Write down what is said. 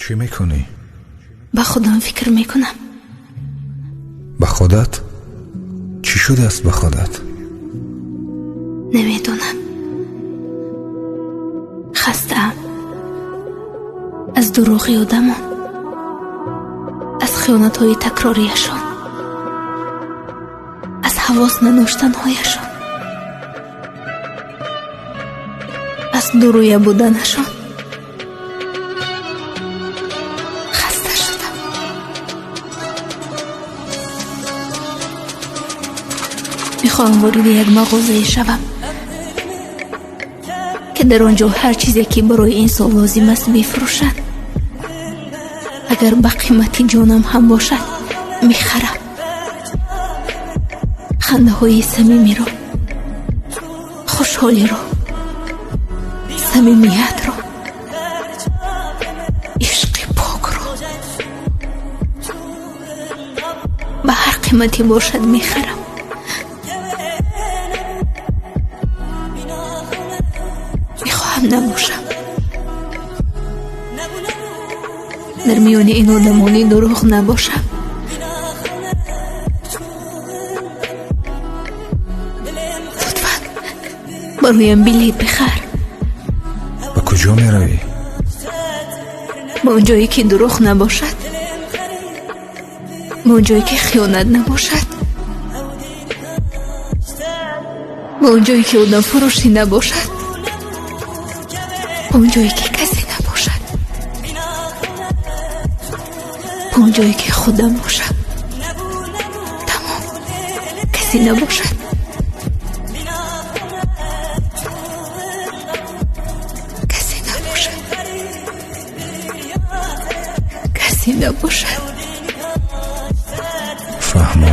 چی میکنی؟ به خودم فکر میکنم. به خودت؟ چی شده است به خودت؟ نمیدونم. خسته‌ام از دروغی آدمان، از خیانت‌های تکراریشان، از حواس نداشتن‌هایشان، از دورویه بودنشان. خسته شدم. میخواهم وارد یک مغازه شوم که در آنجا هر چیزی که برای انسان لازم است میفروشند. اگر به قیمت جانم هم باشد میخرم. خنده های صمیمی را، خوشحالی را، صمیمیت را، عشق پاک را به هر قیمتی باشد میخرم. میخواهم نباشم در میان این آدمانی دروغ نباشم. لطفاً برایم بلیط بخر. به کجا میروی؟ به اون جایی که دروغ نباشد، به اون جایی که خیانت نباشد، به اون جایی که آدم فروشی نباشد، به اون جایی که کسی نباشد، به اون جایی که خودم باشم. تمام کسی نباشد. کسی نباشد. کسی نباشد. فهمم.